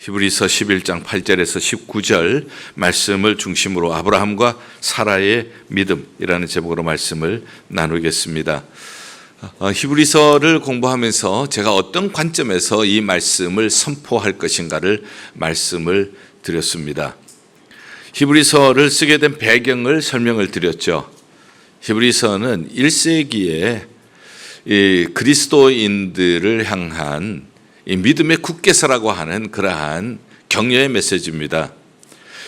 히브리서 11장 8절에서 19절 말씀을 중심으로 아브라함과 사라의 믿음이라는 제목으로 말씀을 나누겠습니다. 히브리서를 공부하면서 제가 어떤 관점에서 이 말씀을 선포할 것인가를 말씀을 드렸습니다. 히브리서를 쓰게 된 배경을 설명을 드렸죠. 히브리서는 1세기에 그리스도인들을 향한 이 믿음의 국계서라고 하는 그러한 격려의 메시지입니다.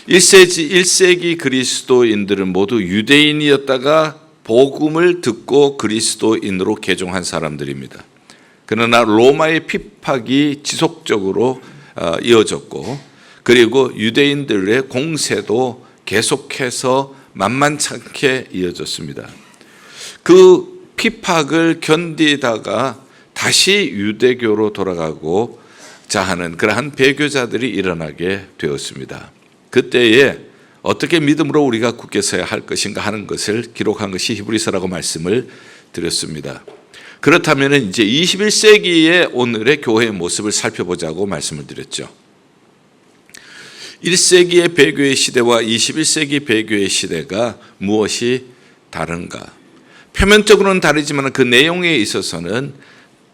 1세기 그리스도인들은 모두 유대인이었다가 복음을 듣고 그리스도인으로 개종한 사람들입니다. 그러나 로마의 핍박이 지속적으로 이어졌고, 그리고 유대인들의 공세도 계속해서 만만찮게 이어졌습니다. 그 핍박을 견디다가 다시 유대교로 돌아가고자 하는 그러한 배교자들이 일어나게 되었습니다. 그때에 어떻게 믿음으로 우리가 굳게 서야 할 것인가 하는 것을 기록한 것이 히브리서라고 말씀을 드렸습니다. 그렇다면 이제 21세기의 오늘의 교회의 모습을 살펴보자고 말씀을 드렸죠. 1세기의 배교의 시대와 21세기 배교의 시대가 무엇이 다른가? 표면적으로는 다르지만 그 내용에 있어서는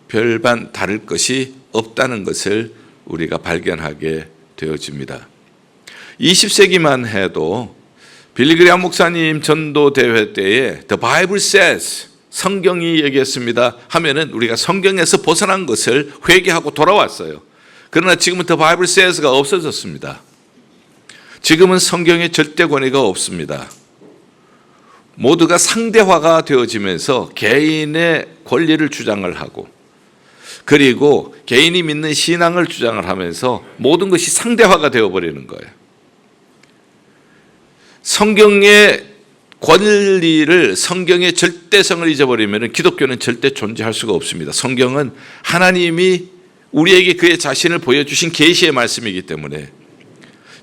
별반 다를 것이 없다는 것을 우리가 발견하게 되어집니다. 20세기만 해도 빌리그레암 목사님 전도 대회 때에 The Bible says, 성경이 얘기했습니다 하면은 우리가 성경에서 벗어난 것을 회개하고 돌아왔어요. 그러나 지금은 The Bible says가 없어졌습니다. 지금은 성경의 절대 권위가 없습니다. 모두가 상대화가 되어지면서 개인의 권리를 주장을 하고, 그리고 개인이 믿는 신앙을 주장을 하면서 모든 것이 상대화가 되어버리는 거예요. 성경의 권리를, 성경의 절대성을 잊어버리면 기독교는 절대 존재할 수가 없습니다. 성경은 하나님이 우리에게 그의 자신을 보여주신 계시의 말씀이기 때문에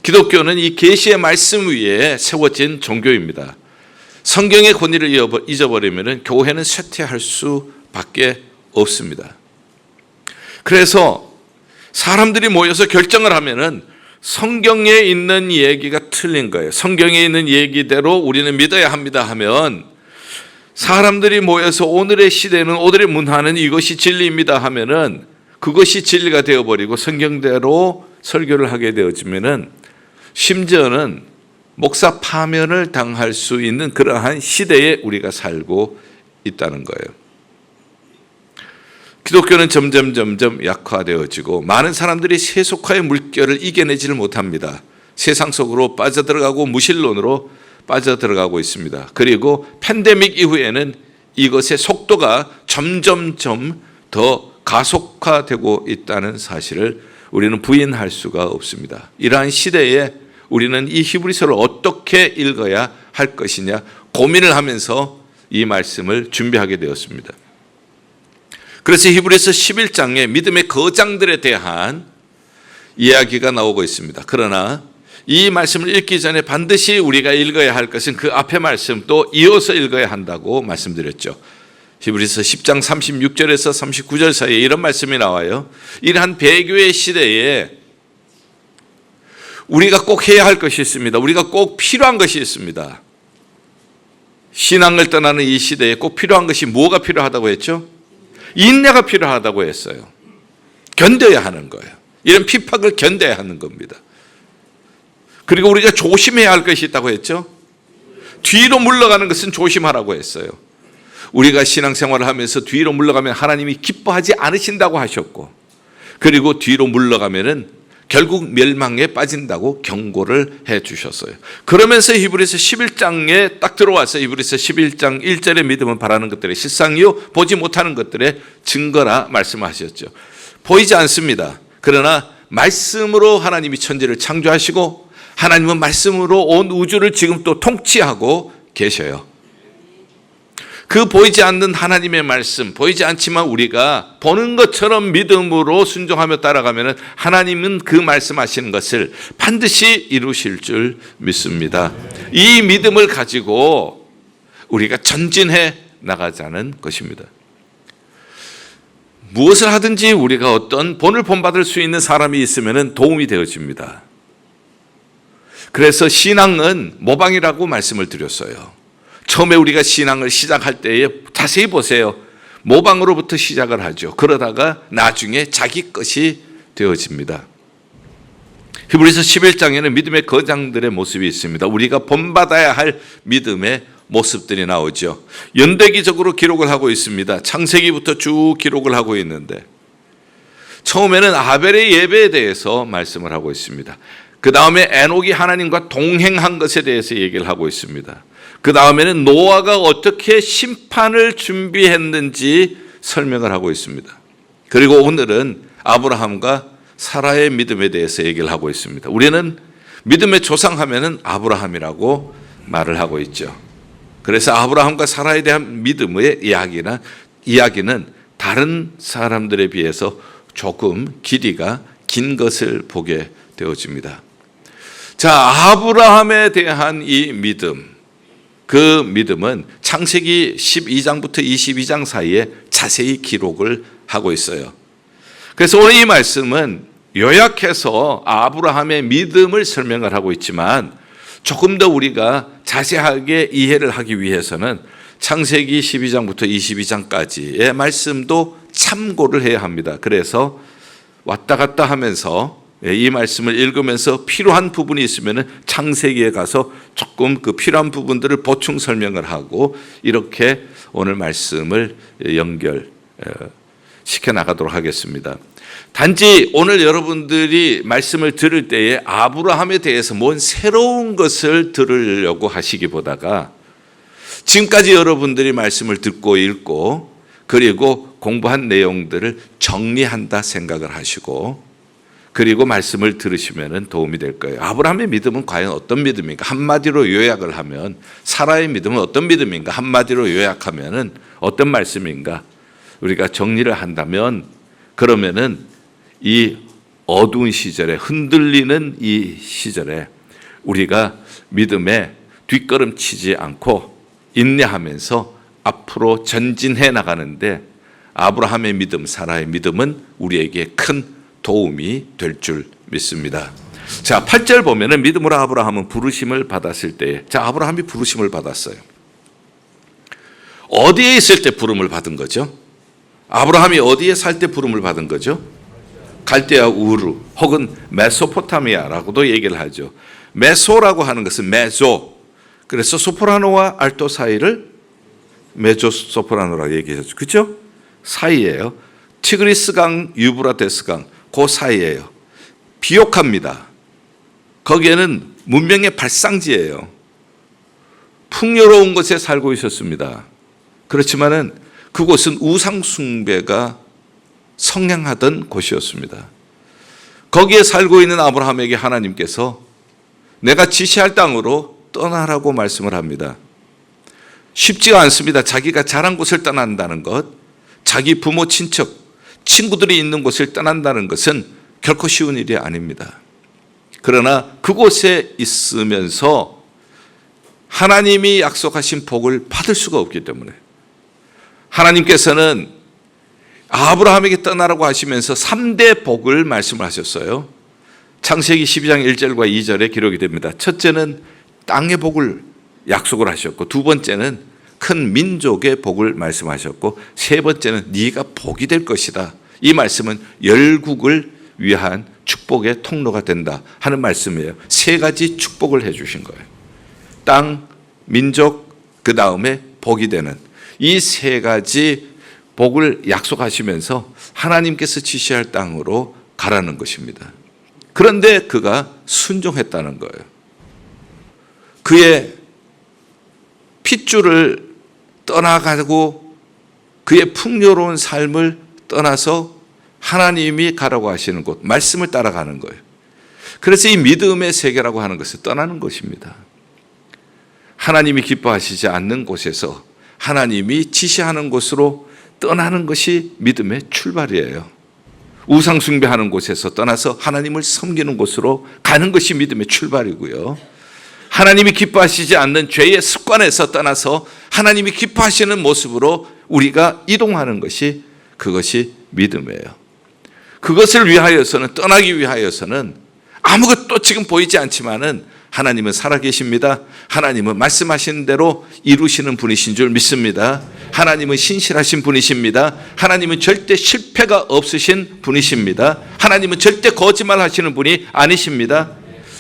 기독교는 이 계시의 말씀 위에 세워진 종교입니다. 성경의 권위를 잊어버리면 교회는 쇠퇴할 수밖에 없습니다. 그래서 사람들이 모여서 결정을 하면은 성경에 있는 얘기가 틀린 거예요. 성경에 있는 얘기대로 우리는 믿어야 합니다 하면, 사람들이 모여서 오늘의 시대는, 오늘의 문화는 이것이 진리입니다 하면은 그것이 진리가 되어버리고 성경대로 설교를 하게 되어지면은 심지어는 목사 파면을 당할 수 있는 그러한 시대에 우리가 살고 있다는 거예요. 기독교는 점점 약화되어지고 많은 사람들이 세속화의 물결을 이겨내지를 못합니다. 세상 속으로 빠져들어가고 무신론으로 빠져들어가고 있습니다. 그리고 팬데믹 이후에는 이것의 속도가 점점 더 가속화되고 있다는 사실을 우리는 부인할 수가 없습니다. 이러한 시대에 우리는 이 히브리서를 어떻게 읽어야 할 것이냐 고민을 하면서 이 말씀을 준비하게 되었습니다. 그래서 히브리서 11장에 믿음의 거장들에 대한 이야기가 나오고 있습니다. 그러나 이 말씀을 읽기 전에 반드시 우리가 읽어야 할 것은 그 앞의 말씀 또 이어서 읽어야 한다고 말씀드렸죠. 히브리서 10장 36절에서 39절 사이에 이런 말씀이 나와요. 이러한 배교의 시대에 우리가 꼭 해야 할 것이 있습니다. 우리가 꼭 필요한 것이 있습니다. 신앙을 떠나는 이 시대에 꼭 필요한 것이 뭐가 필요하다고 했죠? 인내가 필요하다고 했어요. 견뎌야 하는 거예요. 이런 핍박을 견뎌야 하는 겁니다. 그리고 우리가 조심해야 할 것이 있다고 했죠? 뒤로 물러가는 것은 조심하라고 했어요. 우리가 신앙생활을 하면서 뒤로 물러가면 하나님이 기뻐하지 않으신다고 하셨고, 그리고 뒤로 물러가면은 결국 멸망에 빠진다고 경고를 해 주셨어요. 그러면서 히브리서 11장에 딱 들어와서 히브리서 11장 1절의 믿음은 바라는 것들의 실상이요 보지 못하는 것들의 증거라 말씀하셨죠. 보이지 않습니다. 그러나 말씀으로 하나님이 천지를 창조하시고 하나님은 말씀으로 온 우주를 지금 또 통치하고 계셔요. 그 보이지 않는 하나님의 말씀, 보이지 않지만 우리가 보는 것처럼 믿음으로 순종하며 따라가면 하나님은 그 말씀하시는 것을 반드시 이루실 줄 믿습니다. 이 믿음을 가지고 우리가 전진해 나가자는 것입니다. 무엇을 하든지 우리가 어떤 본을 본받을 수 있는 사람이 있으면 도움이 되어집니다. 그래서 신앙은 모방이라고 말씀을 드렸어요. 처음에 우리가 신앙을 시작할 때에 자세히 보세요. 모방으로부터 시작을 하죠. 그러다가 나중에 자기 것이 되어집니다. 히브리서 11장에는 믿음의 거장들의 모습이 있습니다. 우리가 본받아야 할 믿음의 모습들이 나오죠. 연대기적으로 기록을 하고 있습니다. 창세기부터 쭉 기록을 하고 있는데 처음에는 아벨의 예배에 대해서 말씀을 하고 있습니다. 그 다음에 에녹이 하나님과 동행한 것에 대해서 얘기를 하고 있습니다. 그 다음에는 노아가 어떻게 심판을 준비했는지 설명을 하고 있습니다. 그리고 오늘은 아브라함과 사라의 믿음에 대해서 얘기를 하고 있습니다. 우리는 믿음의 조상하면은 아브라함이라고 말을 하고 있죠. 그래서 아브라함과 사라에 대한 믿음의 이야기는 다른 사람들에 비해서 조금 길이가 긴 것을 보게 되어집니다. 자, 아브라함에 대한 이 믿음, 그 믿음은 창세기 12장부터 22장 사이에 자세히 기록을 하고 있어요. 그래서 오늘 이 말씀은 요약해서 아브라함의 믿음을 설명을 하고 있지만 조금 더 우리가 자세하게 이해를 하기 위해서는 창세기 12장부터 22장까지의 말씀도 참고를 해야 합니다. 그래서 왔다 갔다 하면서 이 말씀을 읽으면서 필요한 부분이 있으면 창세기에 가서 조금 그 필요한 부분들을 보충 설명을 하고 이렇게 오늘 말씀을 연결시켜 나가도록 하겠습니다. 단지 오늘 여러분들이 말씀을 들을 때에 아브라함에 대해서 뭔 새로운 것을 들으려고 하시기보다가 지금까지 여러분들이 말씀을 듣고 읽고 그리고 공부한 내용들을 정리한다 생각을 하시고 그리고 말씀을 들으시면 도움이 될 거예요. 아브라함의 믿음은 과연 어떤 믿음인가? 한마디로 요약을 하면 사라의 믿음은 어떤 믿음인가? 한마디로 요약하면 어떤 말씀인가? 우리가 정리를 한다면 그러면은 이 어두운 시절에 흔들리는 이 시절에 우리가 믿음에 뒷걸음치지 않고 인내하면서 앞으로 전진해 나가는데 아브라함의 믿음, 사라의 믿음은 우리에게 큰 도움이 될 줄 믿습니다. 자, 8절 보면은 믿음으로 아브라함은 부르심을 받았을 때에 자, 아브라함이 부르심을 받았어요. 어디에 있을 때 부름을 받은 거죠? 아브라함이 어디에 살 때 부름을 받은 거죠? 갈대아 우르 혹은 메소포타미아라고도 얘기를 하죠. 메소라고 하는 것은 메조. 그래서 소프라노와 알토 사이를 메조소프라노라고 얘기하죠. 그렇죠? 사이예요. 티그리스강, 유브라데스강 그 사이예요. 비옥합니다. 거기에는 문명의 발상지예요. 풍요로운 곳에 살고 있었습니다. 그렇지만은 그곳은 우상 숭배가 성행하던 곳이었습니다. 거기에 살고 있는 아브라함에게 하나님께서 내가 지시할 땅으로 떠나라고 말씀을 합니다. 쉽지가 않습니다. 자기가 자란 곳을 떠난다는 것, 자기 부모, 친척, 친구들이 있는 곳을 떠난다는 것은 결코 쉬운 일이 아닙니다. 그러나 그곳에 있으면서 하나님이 약속하신 복을 받을 수가 없기 때문에 하나님께서는 아브라함에게 떠나라고 하시면서 3대 복을 말씀을 하셨어요. 창세기 12장 1절과 2절에 기록이 됩니다. 첫째는 땅의 복을 약속을 하셨고 두 번째는 큰 민족의 복을 말씀하셨고 세 번째는 네가 복이 될 것이다. 이 말씀은 열국을 위한 축복의 통로가 된다 하는 말씀이에요. 세 가지 축복을 해 주신 거예요. 땅, 민족, 그 다음에 복이 되는 이 세 가지 복을 약속하시면서 하나님께서 지시할 땅으로 가라는 것입니다. 그런데 그가 순종했다는 거예요. 그의 핏줄을 떠나가고 그의 풍요로운 삶을 떠나서 하나님이 가라고 하시는 곳, 말씀을 따라가는 거예요. 그래서 이 믿음의 세계라고 하는 것을 떠나는 것입니다. 하나님이 기뻐하시지 않는 곳에서 하나님이 지시하는 곳으로 떠나는 것이 믿음의 출발이에요. 우상 숭배하는 곳에서 떠나서 하나님을 섬기는 곳으로 가는 것이 믿음의 출발이고요. 하나님이 기뻐하시지 않는 죄의 습관에서 떠나서 하나님이 기뻐하시는 모습으로 우리가 이동하는 것이 그것이 믿음이에요. 그것을 위하여서는, 떠나기 위하여서는 아무것도 지금 보이지 않지만은 하나님은 살아계십니다. 하나님은 말씀하신 대로 이루시는 분이신 줄 믿습니다. 하나님은 신실하신 분이십니다. 하나님은 절대 실패가 없으신 분이십니다. 하나님은 절대 거짓말하시는 분이 아니십니다.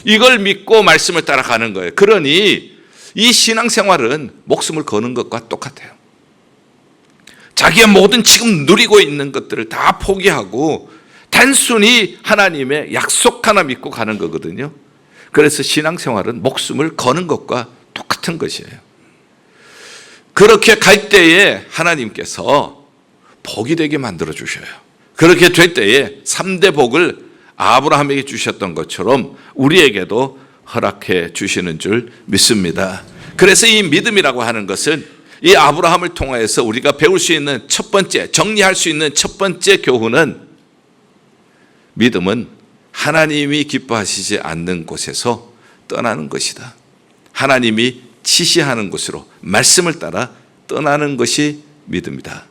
이걸 믿고 말씀을 따라가는 거예요. 그러니 이 신앙생활은 목숨을 거는 것과 똑같아요. 자기의 모든 지금 누리고 있는 것들을 다 포기하고 단순히 하나님의 약속 하나 믿고 가는 거거든요. 그래서 신앙생활은 목숨을 거는 것과 똑같은 것이에요. 그렇게 갈 때에 하나님께서 복이 되게 만들어 주셔요. 그렇게 될 때에 3대 복을 아브라함에게 주셨던 것처럼 우리에게도 허락해 주시는 줄 믿습니다. 그래서 이 믿음이라고 하는 것은 이 아브라함을 통해서 우리가 배울 수 있는 첫 번째, 정리할 수 있는 첫 번째 교훈은, 믿음은 하나님이 기뻐하시지 않는 곳에서 떠나는 것이다. 하나님이 지시하는 곳으로 말씀을 따라 떠나는 것이 믿음이다.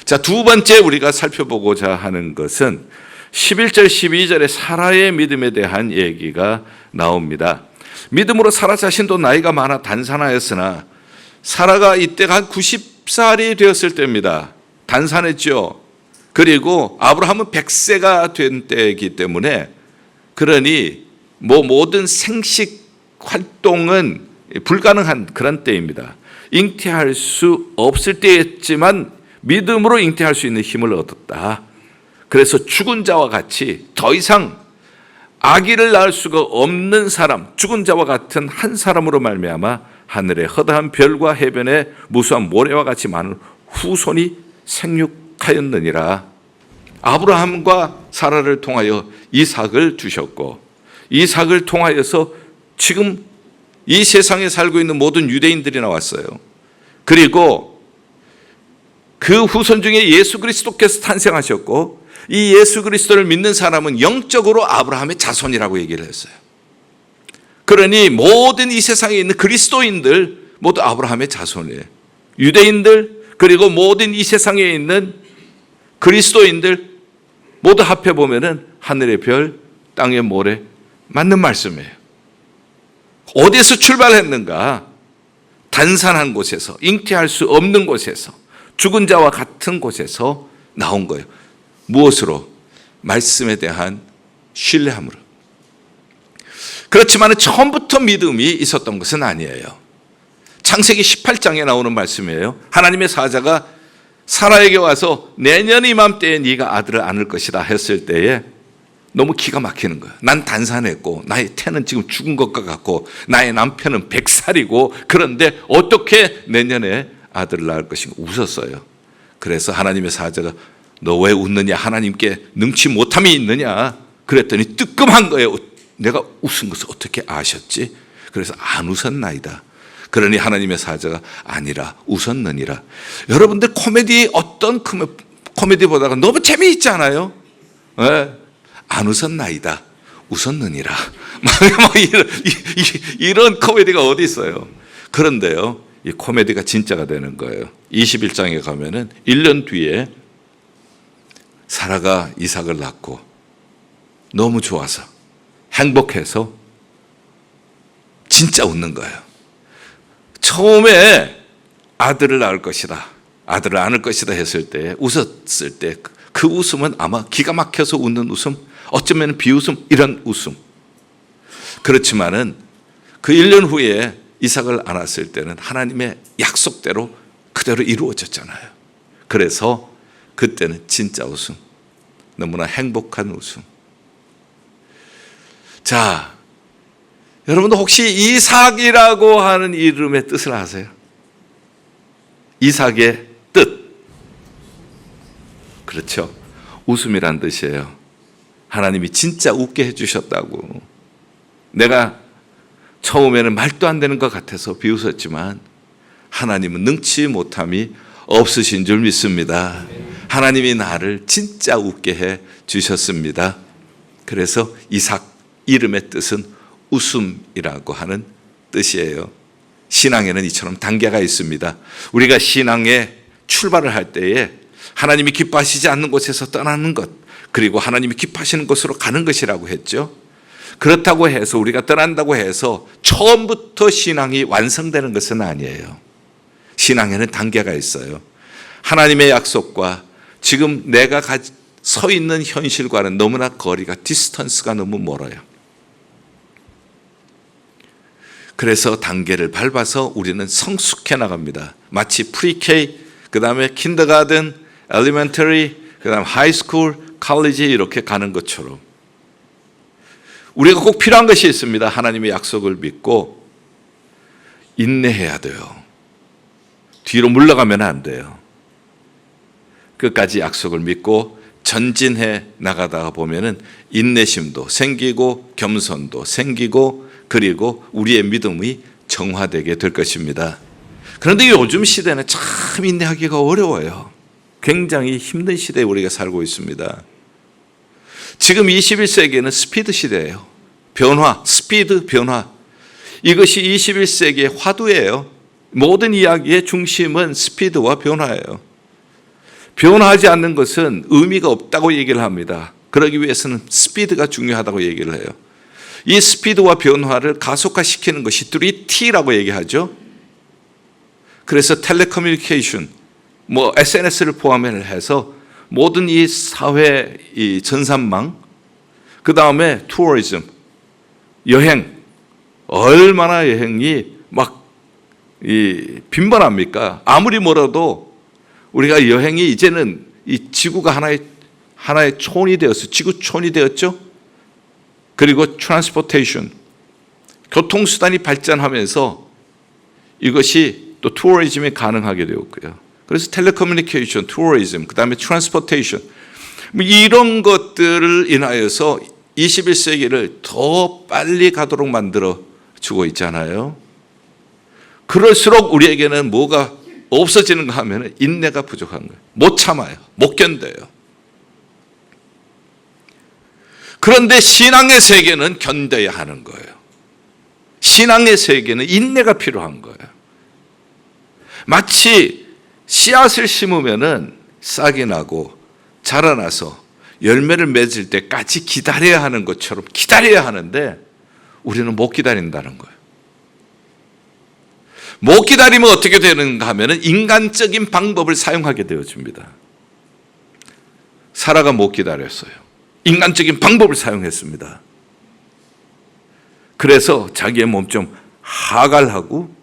자, 두 번째 우리가 살펴보고자 하는 것은 11절 12절에 사라의 믿음에 대한 얘기가 나옵니다. 믿음으로 사라 자신도 나이가 많아 단산하였으나, 사라가 이때가 한 90살이 되었을 때입니다. 단산했죠. 그리고 아브라함은 100세가 된 때이기 때문에, 그러니 모든 생식 활동은 불가능한 그런 때입니다. 잉태할 수 없을 때였지만 믿음으로 잉태할 수 있는 힘을 얻었다. 그래서 죽은 자와 같이 더 이상 아기를 낳을 수가 없는 사람, 죽은 자와 같은 한 사람으로 말미암아 하늘의 허다한 별과 해변의 무수한 모래와 같이 많은 후손이 생육하였느니라. 아브라함과 사라를 통하여 이삭을 주셨고, 이삭을 통하여서 지금 이 세상에 살고 있는 모든 유대인들이 나왔어요. 그리고 그 후손 중에 예수 그리스도께서 탄생하셨고, 이 예수 그리스도를 믿는 사람은 영적으로 아브라함의 자손이라고 얘기를 했어요. 그러니 모든 이 세상에 있는 그리스도인들 모두 아브라함의 자손이에요. 유대인들, 그리고 모든 이 세상에 있는 그리스도인들 모두 합해 보면은 하늘의 별, 땅의 모래, 맞는 말씀이에요. 어디에서 출발했는가? 단산한 곳에서, 잉태할 수 없는 곳에서, 죽은 자와 같은 곳에서 나온 거예요. 무엇으로? 말씀에 대한 신뢰함으로. 그렇지만 처음부터 믿음이 있었던 것은 아니에요. 창세기 18장에 나오는 말씀이에요. 하나님의 사자가 사라에게 와서 내년 이맘때에 네가 아들을 안을 것이다 했을 때에 너무 기가 막히는 거예요. 난 단산했고 나의 태는 지금 죽은 것과 같고 나의 남편은 100살이고 그런데 어떻게 내년에 아들을 낳을 것인가 웃었어요. 그래서 하나님의 사자가 너 왜 웃느냐? 하나님께 능치 못함이 있느냐? 그랬더니 뜨끔한 거예요. 내가 웃은 것을 어떻게 아셨지? 그래서 안 웃었나이다. 그러니 하나님의 사자가 아니라 웃었느니라. 여러분들 코미디 어떤 코미디보다가 너무 재미있지 않아요? 네. 안 웃었나이다. 웃었느니라. 이런 코미디가 어디 있어요? 그런데요, 이 코미디가 진짜가 되는 거예요. 21장에 가면은 1년 뒤에 사라가 이삭을 낳고 너무 좋아서 행복해서 진짜 웃는 거예요. 처음에 아들을 낳을 것이다, 아들을 안을 것이다 했을 때, 웃었을 때 그 웃음은 아마 기가 막혀서 웃는 웃음, 어쩌면 비웃음, 이런 웃음. 그렇지만은 그 1년 후에 이삭을 안았을 때는 하나님의 약속대로 그대로 이루어졌잖아요. 그래서 그때는 진짜 웃음, 너무나 행복한 웃음. 자, 여러분도 혹시 이삭이라고 하는 이름의 뜻을 아세요? 이삭의 뜻. 그렇죠. 웃음이란 뜻이에요. 하나님이 진짜 웃게 해주셨다고. 내가 처음에는 말도 안 되는 것 같아서 비웃었지만 하나님은 능치 못함이 없으신 줄 믿습니다. 하나님이 나를 진짜 웃게 해 주셨습니다. 그래서 이삭 이름의 뜻은 웃음이라고 하는 뜻이에요. 신앙에는 이처럼 단계가 있습니다. 우리가 신앙에 출발을 할 때에 하나님이 기뻐하시지 않는 곳에서 떠나는 것, 그리고 하나님이 기뻐하시는 곳으로 가는 것이라고 했죠. 그렇다고 해서 우리가 떠난다고 해서 처음부터 신앙이 완성되는 것은 아니에요. 신앙에는 단계가 있어요. 하나님의 약속과 지금 내가 서 있는 현실과는 너무나 거리가, 디스턴스가 너무 멀어요. 그래서 단계를 밟아서 우리는 성숙해 나갑니다. 마치 프리케이, 그 다음에 킨더가든, 엘리멘터리, 그 다음 하이스쿨, 칼리지 이렇게 가는 것처럼 우리가 꼭 필요한 것이 있습니다. 하나님의 약속을 믿고 인내해야 돼요. 뒤로 물러가면 안 돼요. 끝까지 약속을 믿고 전진해 나가다가 보면은 인내심도 생기고 겸손도 생기고 그리고 우리의 믿음이 정화되게 될 것입니다. 그런데 요즘 시대는 참 인내하기가 어려워요. 굉장히 힘든 시대에 우리가 살고 있습니다. 지금 21세기는 스피드 시대예요. 변화, 스피드 변화. 이것이 21세기의 화두예요. 모든 이야기의 중심은 스피드와 변화예요. 변화하지 않는 것은 의미가 없다고 얘기를 합니다. 그러기 위해서는 스피드가 중요하다고 얘기를 해요. 이 스피드와 변화를 가속화시키는 것이 3T라고 얘기하죠. 그래서 텔레커뮤니케이션, SNS를 포함해서 모든 이 사회 이 전산망, 그 다음에 투어리즘, 여행, 얼마나 여행이 빈번합니까? 아무리 멀어도 우리가 여행이 이제는 이 지구가 하나의 촌이 되었어요. 지구촌이 되었죠. 그리고 트랜스포테이션, 교통수단이 발전하면서 이것이 또 투어리즘이 가능하게 되었고요. 그래서 텔레커뮤니케이션, 투어리즘, 그 다음에 트랜스포테이션, 이런 것들을 인하여서 21세기를 더 빨리 가도록 만들어 주고 있잖아요. 그럴수록 우리에게는 뭐가 없어지는가 하면 인내가 부족한 거예요. 못 참아요. 못 견뎌요. 그런데 신앙의 세계는 견뎌야 하는 거예요. 신앙의 세계는 인내가 필요한 거예요. 마치 씨앗을 심으면은 싹이 나고 자라나서 열매를 맺을 때까지 기다려야 하는 것처럼 기다려야 하는데 우리는 못 기다린다는 거예요. 못 기다리면 어떻게 되는가 하면은 인간적인 방법을 사용하게 되어집니다. 사라가 못 기다렸어요. 인간적인 방법을 사용했습니다. 그래서 자기의 몸 좀 하갈하고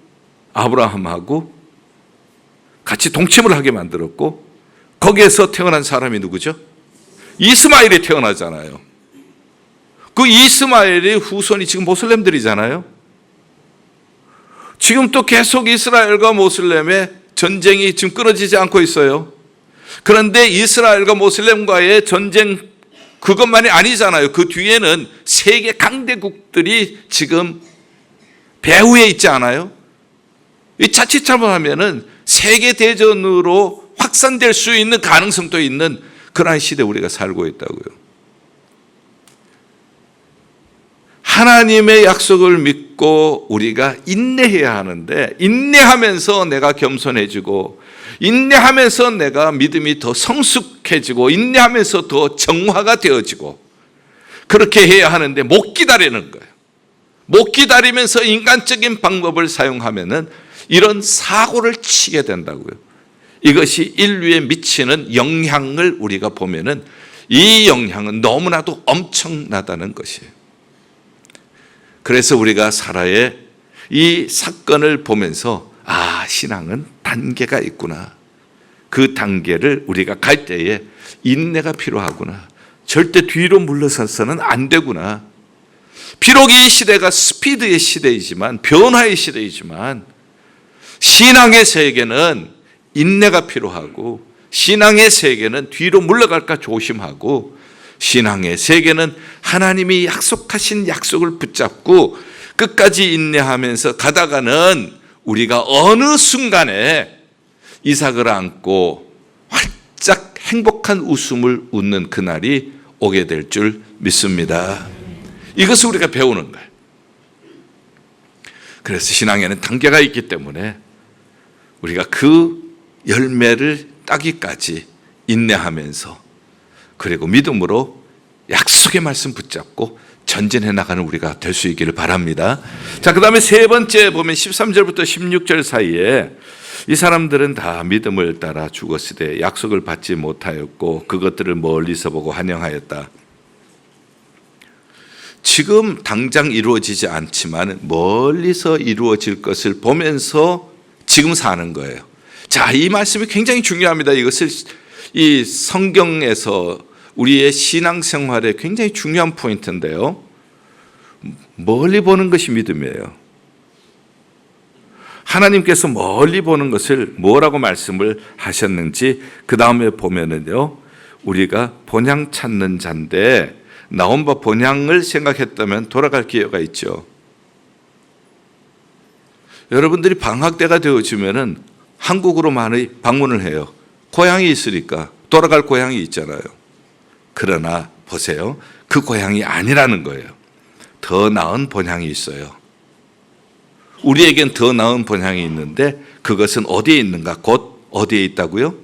아브라함하고 같이 동침을 하게 만들었고 거기에서 태어난 사람이 누구죠? 이스마엘이 태어나잖아요. 그 이스마엘의 후손이 지금 모슬렘들이잖아요. 지금 또 계속 이스라엘과 모슬렘의 전쟁이 지금 끊어지지 않고 있어요. 그런데 이스라엘과 모슬렘과의 전쟁 그것만이 아니잖아요. 그 뒤에는 세계 강대국들이 지금 배후에 있지 않아요? 이 자칫 잘못하면은 세계 대전으로 확산될 수 있는 가능성도 있는 그러한 시대에 우리가 살고 있다고요. 하나님의 약속을 믿고 우리가 인내해야 하는데 인내하면서 내가 겸손해지고 인내하면서 내가 믿음이 더 성숙해지고 인내하면서 더 정화가 되어지고 그렇게 해야 하는데 못 기다리는 거예요. 못 기다리면서 인간적인 방법을 사용하면은 이런 사고를 치게 된다고요. 이것이 인류에 미치는 영향을 우리가 보면은 이 영향은 너무나도 엄청나다는 것이에요. 그래서 우리가 사라의 이 사건을 보면서 신앙은 단계가 있구나. 그 단계를 우리가 갈 때에 인내가 필요하구나. 절대 뒤로 물러서서는 안 되구나. 비록 이 시대가 스피드의 시대이지만 변화의 시대이지만 신앙의 세계는 인내가 필요하고 신앙의 세계는 뒤로 물러갈까 조심하고 신앙의 세계는 하나님이 약속하신 약속을 붙잡고 끝까지 인내하면서 가다가는 우리가 어느 순간에 이삭을 안고 활짝 행복한 웃음을 웃는 그날이 오게 될 줄 믿습니다. 이것을 우리가 배우는 거예요. 그래서 신앙에는 단계가 있기 때문에 우리가 그 열매를 따기까지 인내하면서 그리고 믿음으로 약속의 말씀 붙잡고 전진해 나가는 우리가 될 수 있기를 바랍니다. 자, 그 다음에 세 번째 보면 13절부터 16절 사이에 이 사람들은 다 믿음을 따라 죽었으되 약속을 받지 못하였고 그것들을 멀리서 보고 환영하였다. 지금 당장 이루어지지 않지만 멀리서 이루어질 것을 보면서 지금 사는 거예요. 자, 이 말씀이 굉장히 중요합니다. 이것을 이 성경에서 우리의 신앙생활에 굉장히 중요한 포인트인데요. 멀리 보는 것이 믿음이에요. 하나님께서 멀리 보는 것을 뭐라고 말씀을 하셨는지 그 다음에 보면은요, 우리가 본향 찾는 자인데 나온 바 본향을 생각했다면 돌아갈 기회가 있죠. 여러분들이 방학 때가 되어지면은 한국으로 많이 방문을 해요. 고향이 있으니까 돌아갈 고향이 있잖아요. 그러나 보세요. 그 고향이 아니라는 거예요. 더 나은 본향이 있어요. 우리에겐 더 나은 본향이 있는데 그것은 어디에 있는가? 곧 어디에 있다고요?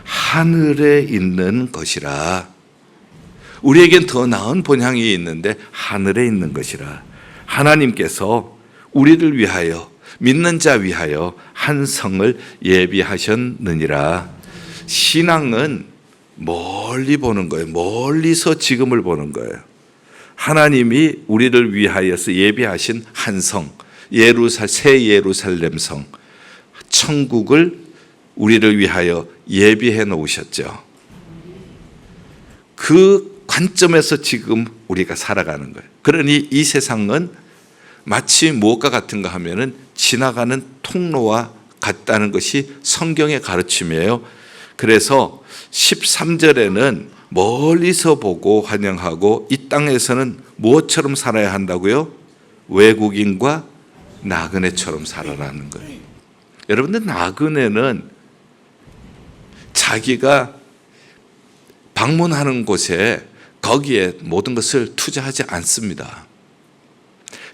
하늘에 있는 것이라. 우리에겐 더 나은 본향이 있는데 하늘에 있는 것이라. 하나님께서 우리를 위하여 믿는 자 위하여 한 성을 예비하셨느니라. 신앙은 멀리 보는 거예요. 멀리서 지금을 보는 거예요. 하나님이 우리를 위하여서 예비하신 한 성, 새 예루살렘 성, 천국을 우리를 위하여 예비해 놓으셨죠. 그 관점에서 지금 우리가 살아가는 거예요. 그러니 이 세상은 마치 무엇과 같은가 하면은 지나가는 통로와 같다는 것이 성경의 가르침이에요. 그래서 13절에는 멀리서 보고 환영하고 이 땅에서는 무엇처럼 살아야 한다고요? 외국인과 나그네처럼 살아라는 거예요. 여러분들, 나그네는 자기가 방문하는 곳에 거기에 모든 것을 투자하지 않습니다.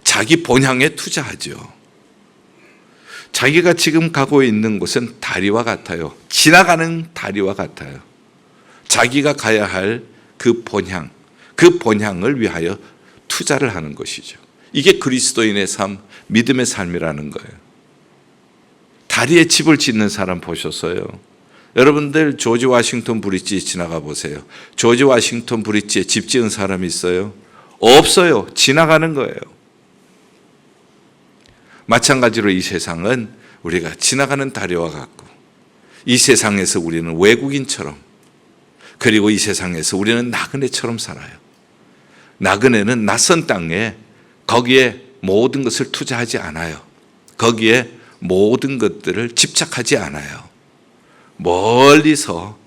자기 본향에 투자하죠. 자기가 지금 가고 있는 곳은 다리와 같아요. 지나가는 다리와 같아요. 자기가 가야 할 그 본향, 그 본향을 위하여 투자를 하는 것이죠. 이게 그리스도인의 삶, 믿음의 삶이라는 거예요. 다리에 집을 짓는 사람 보셨어요? 여러분들 조지 워싱턴 브릿지 지나가 보세요. 조지 워싱턴 브릿지에 집 지은 사람이 있어요? 없어요. 지나가는 거예요. 마찬가지로 이 세상은 우리가 지나가는 다리와 같고, 이 세상에서 우리는 외국인처럼, 그리고 이 세상에서 우리는 나그네처럼 살아요. 나그네는 낯선 땅에 거기에 모든 것을 투자하지 않아요. 거기에 모든 것들을 집착하지 않아요. 멀리서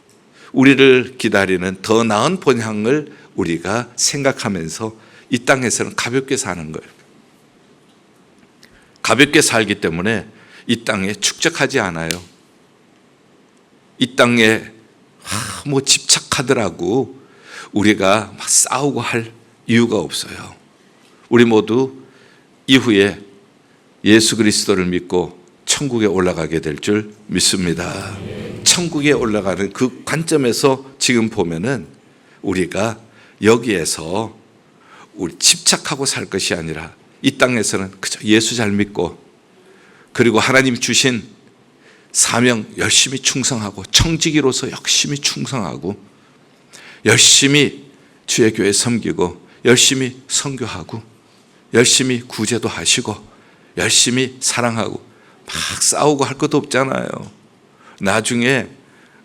우리를 기다리는 더 나은 본향을 우리가 생각하면서 이 땅에서는 가볍게 사는 거예요. 가볍게 살기 때문에 이 땅에 축적하지 않아요. 이 땅에 뭐 집착하더라고 우리가 막 싸우고 할 이유가 없어요. 우리 모두 이후에 예수 그리스도를 믿고 천국에 올라가게 될 줄 믿습니다. 천국에 올라가는 그 관점에서 지금 보면은 우리가 여기에서 우리 집착하고 살 것이 아니라 이 땅에서는 그저 예수 잘 믿고, 그리고 하나님 주신 사명 열심히 충성하고, 청지기로서 열심히 충성하고, 열심히 주의 교회 섬기고, 열심히 선교하고, 열심히 구제도 하시고, 열심히 사랑하고, 막 싸우고 할 것도 없잖아요. 나중에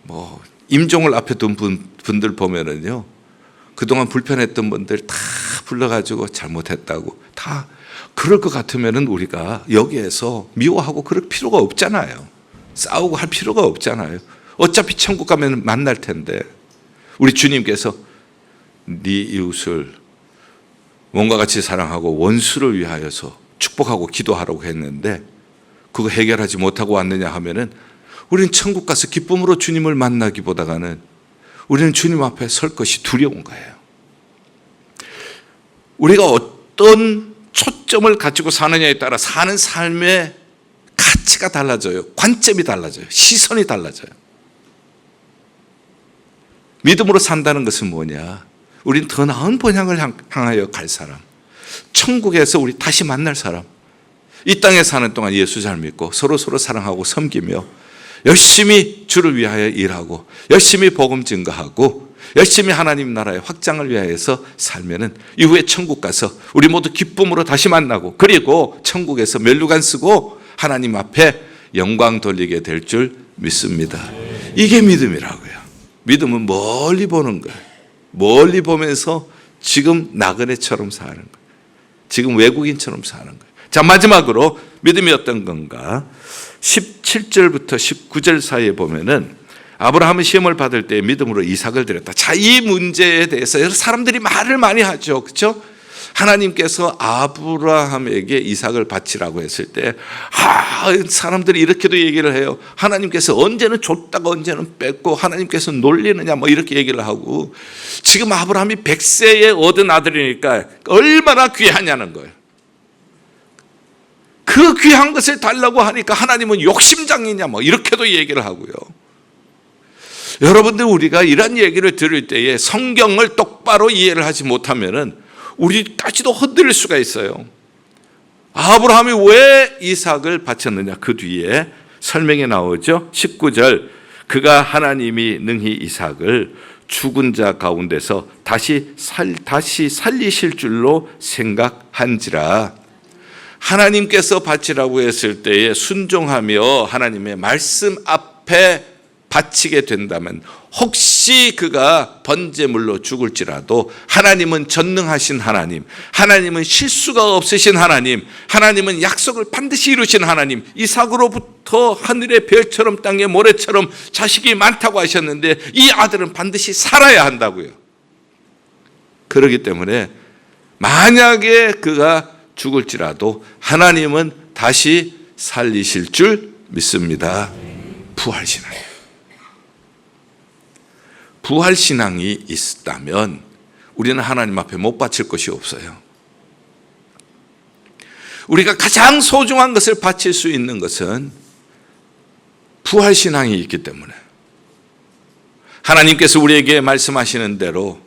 뭐 임종을 앞에 둔 분들 보면은요, 그동안 불편했던 분들 다 불러가지고 잘못했다고 다 그럴 것 같으면은 우리가 여기에서 미워하고 그럴 필요가 없잖아요. 싸우고 할 필요가 없잖아요. 어차피 천국 가면 만날 텐데. 우리 주님께서 네 이웃을 몸과 같이 사랑하고 원수를 위하여서 축복하고 기도하라고 했는데 그거 해결하지 못하고 왔느냐 하면은 우리는 천국 가서 기쁨으로 주님을 만나기보다는 우리는 주님 앞에 설 것이 두려운 거예요. 우리가 어떤 초점을 가지고 사느냐에 따라 사는 삶의 가치가 달라져요. 관점이 달라져요. 시선이 달라져요. 믿음으로 산다는 것은 뭐냐? 우린 더 나은 본향을 향하여 갈 사람, 천국에서 우리 다시 만날 사람, 이 땅에 사는 동안 예수 잘 믿고 서로 사랑하고 섬기며 열심히 주를 위하여 일하고 열심히 복음 증거하고 열심히 하나님 나라의 확장을 위하여서 살면은 이후에 천국 가서 우리 모두 기쁨으로 다시 만나고, 그리고 천국에서 멸류관 쓰고 하나님 앞에 영광 돌리게 될 줄 믿습니다. 이게 믿음이라고요. 믿음은 멀리 보는 거예요. 멀리 보면서 지금 나그네처럼 사는 거예요. 지금 외국인처럼 사는 거예요. 자, 마지막으로 믿음이 어떤 건가? 17절부터 19절 사이에 보면은 아브라함은 시험을 받을 때 믿음으로 이삭을 드렸다. 자, 이 문제에 대해서 사람들이 말을 많이 하죠. 그렇죠? 하나님께서 아브라함에게 이삭을 바치라고 했을 때 사람들이 이렇게도 얘기를 해요. 하나님께서 언제는 줬다가 언제는 뺐고 하나님께서 놀리느냐 뭐 이렇게 얘기를 하고, 지금 아브라함이 100세에 얻은 아들이니까 얼마나 귀하냐는 거예요. 그 귀한 것을 달라고 하니까 하나님은 욕심장이냐 뭐 이렇게도 얘기를 하고요. 여러분들, 우리가 이런 얘기를 들을 때에 성경을 똑바로 이해를 하지 못하면은 우리까지도 흔들릴 수가 있어요. 아브라함이 왜 이삭을 바쳤느냐? 그 뒤에 설명이 나오죠. 19절, 그가 하나님이 능히 이삭을 죽은 자 가운데서 다시 살리실 줄로 생각한지라. 하나님께서 바치라고 했을 때에 순종하며 하나님의 말씀 앞에 바치게 된다면, 혹시 그가 번제물로 죽을지라도 하나님은 전능하신 하나님, 하나님은 실수가 없으신 하나님, 하나님은 약속을 반드시 이루신 하나님, 이삭으로부터 하늘의 별처럼 땅의 모래처럼 자식이 많다고 하셨는데 이 아들은 반드시 살아야 한다고요. 그렇기 때문에 만약에 그가 죽을지라도 하나님은 다시 살리실 줄 믿습니다. 부활신앙이에요. 부활신앙이 있다면 우리는 하나님 앞에 못 바칠 것이 없어요. 우리가 가장 소중한 것을 바칠 수 있는 것은 부활신앙이 있기 때문에, 하나님께서 우리에게 말씀하시는 대로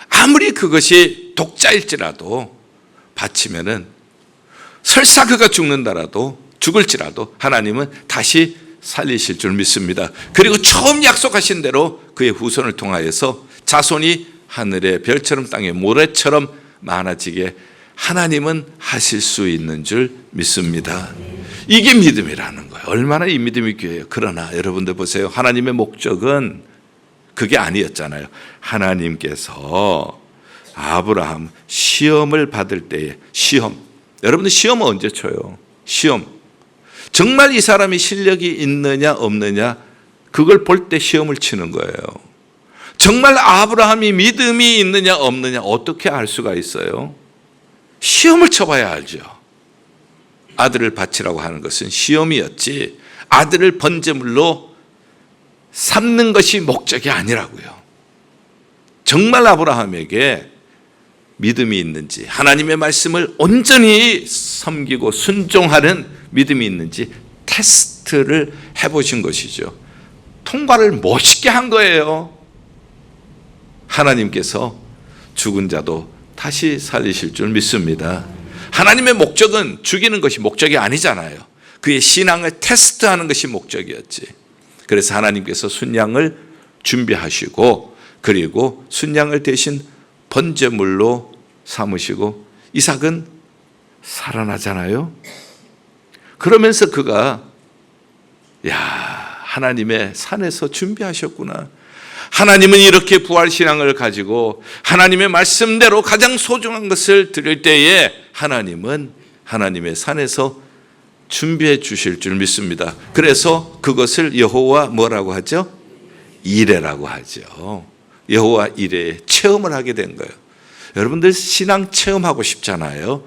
아무리 그것이 독자일지라도 바치면은, 설사 그가 죽을지라도 하나님은 다시 살리실 줄 믿습니다. 그리고 처음 약속하신 대로 그의 후손을 통하여서 자손이 하늘의 별처럼 땅의 모래처럼 많아지게 하나님은 하실 수 있는 줄 믿습니다. 이게 믿음이라는 거예요. 얼마나 이 믿음이 귀해요. 그러나 여러분들 보세요. 하나님의 목적은 그게 아니었잖아요. 하나님께서 아브라함 시험을 받을 때에, 여러분들 시험은 언제 쳐요? 시험. 정말 이 사람이 실력이 있느냐 없느냐, 그걸 볼 때 시험을 치는 거예요. 정말 아브라함이 믿음이 있느냐 없느냐 어떻게 알 수가 있어요? 시험을 쳐봐야 알죠. 아들을 바치라고 하는 것은 시험이었지, 아들을 번제물로 삼는 것이 목적이 아니라고요. 정말 아브라함에게 믿음이 있는지, 하나님의 말씀을 온전히 섬기고 순종하는 믿음이 있는지 테스트를 해보신 것이죠. 통과를 멋있게 한 거예요. 하나님께서 죽은 자도 다시 살리실 줄 믿습니다. 하나님의 목적은 죽이는 것이 목적이 아니잖아요. 그의 신앙을 테스트하는 것이 목적이었지. 그래서 하나님께서 순양을 준비하시고, 그리고 순양을 대신 번제물로 삼으시고, 이삭은 살아나잖아요. 그러면서 그가 하나님의 산에서 준비하셨구나. 하나님은 이렇게 부활신앙을 가지고 하나님의 말씀대로 가장 소중한 것을 드릴 때에 하나님은 하나님의 산에서 준비해 주실 줄 믿습니다. 그래서 그것을 여호와 뭐라고 하죠? 이레라고 하죠. 여호와 이레의 체험을 하게 된 거예요. 여러분들 신앙 체험하고 싶잖아요.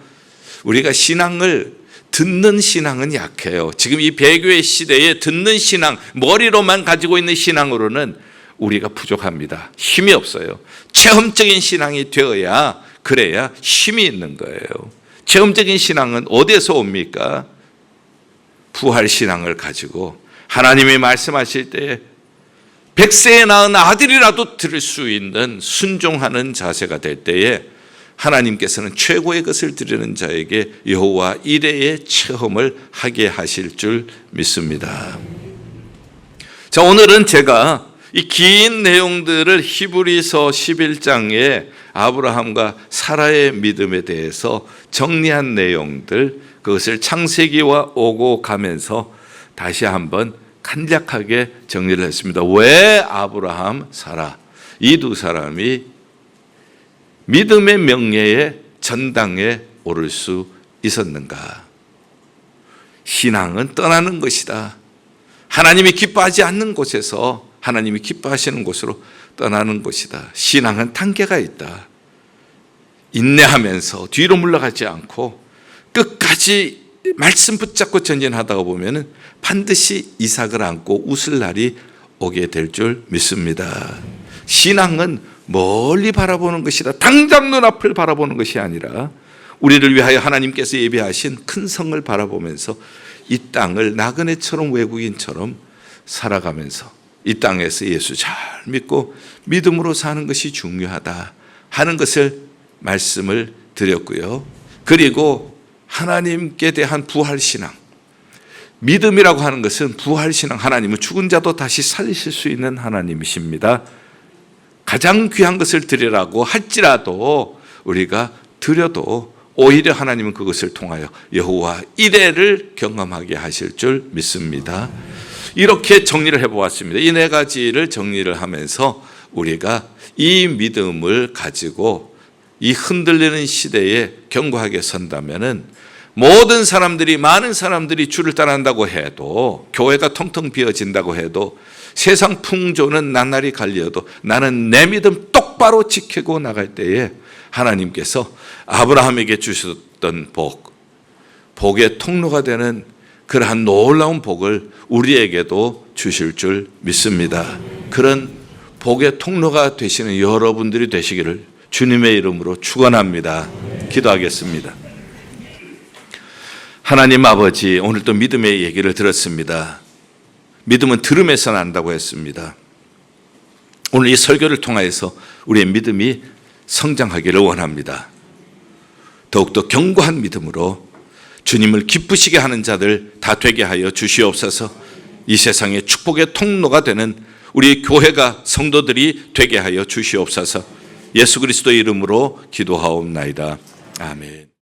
우리가 신앙을, 듣는 신앙은 약해요. 지금 이 배교의 시대에 듣는 신앙, 머리로만 가지고 있는 신앙으로는 우리가 부족합니다. 힘이 없어요. 체험적인 신앙이 되어야, 그래야 힘이 있는 거예요. 체험적인 신앙은 어디에서 옵니까? 부활신앙을 가지고 하나님이 말씀하실 때 100세에 낳은 아들이라도 드릴 수 있는 순종하는 자세가 될 때에 하나님께서는 최고의 것을 드리는 자에게 여호와 이레의 체험을 하게 하실 줄 믿습니다. 자, 오늘은 제가 이 긴 내용들을 히브리서 11장에 아브라함과 사라의 믿음에 대해서 정리한 내용들, 그것을 창세기와 오고 가면서 다시 한번 간략하게 정리를 했습니다. 왜 아브라함, 사라 이 두 사람이 믿음의 명예의 전당에 오를 수 있었는가? 신앙은 떠나는 것이다. 하나님이 기뻐하지 않는 곳에서 하나님이 기뻐하시는 곳으로 떠나는 것이다. 신앙은 단계가 있다. 인내하면서 뒤로 물러가지 않고 끝까지 말씀 붙잡고 전진하다가 보면은 반드시 이삭을 안고 웃을 날이 오게 될 줄 믿습니다. 신앙은 멀리 바라보는 것이다. 당장 눈앞을 바라보는 것이 아니라 우리를 위하여 하나님께서 예비하신 큰 성을 바라보면서 이 땅을 나그네처럼 외국인처럼 살아가면서 이 땅에서 예수 잘 믿고 믿음으로 사는 것이 중요하다 하는 것을 말씀을 드렸고요. 그리고 하나님께 대한 부활신앙, 믿음이라고 하는 것은 부활신앙, 하나님은 죽은 자도 다시 살리실 수 있는 하나님이십니다. 가장 귀한 것을 드리라고 할지라도 우리가 드려도 오히려 하나님은 그것을 통하여 여호와 이레를 경험하게 하실 줄 믿습니다. 이렇게 정리를 해보았습니다. 이 네 가지를 정리를 하면서 우리가 이 믿음을 가지고 이 흔들리는 시대에 견고하게 선다면은 모든 사람들이, 많은 사람들이 주를 따른다고 해도, 교회가 텅텅 비어진다고 해도, 세상 풍조는 낱낱이 갈려도 나는 내 믿음 똑바로 지키고 나갈 때에 하나님께서 아브라함에게 주셨던 복의 통로가 되는 그러한 놀라운 복을 우리에게도 주실 줄 믿습니다. 그런 복의 통로가 되시는 여러분들이 되시기를 주님의 이름으로 축원합니다. 기도하겠습니다. 하나님 아버지, 오늘 또 믿음의 얘기를 들었습니다. 믿음은 들음에서 난다고 했습니다. 오늘 이 설교를 통하여서 우리의 믿음이 성장하기를 원합니다. 더욱더 견고한 믿음으로 주님을 기쁘시게 하는 자들 다 되게 하여 주시옵소서. 이 세상의 축복의 통로가 되는 우리 교회가, 성도들이 되게 하여 주시옵소서. 예수 그리스도의 이름으로 기도하옵나이다. 아멘.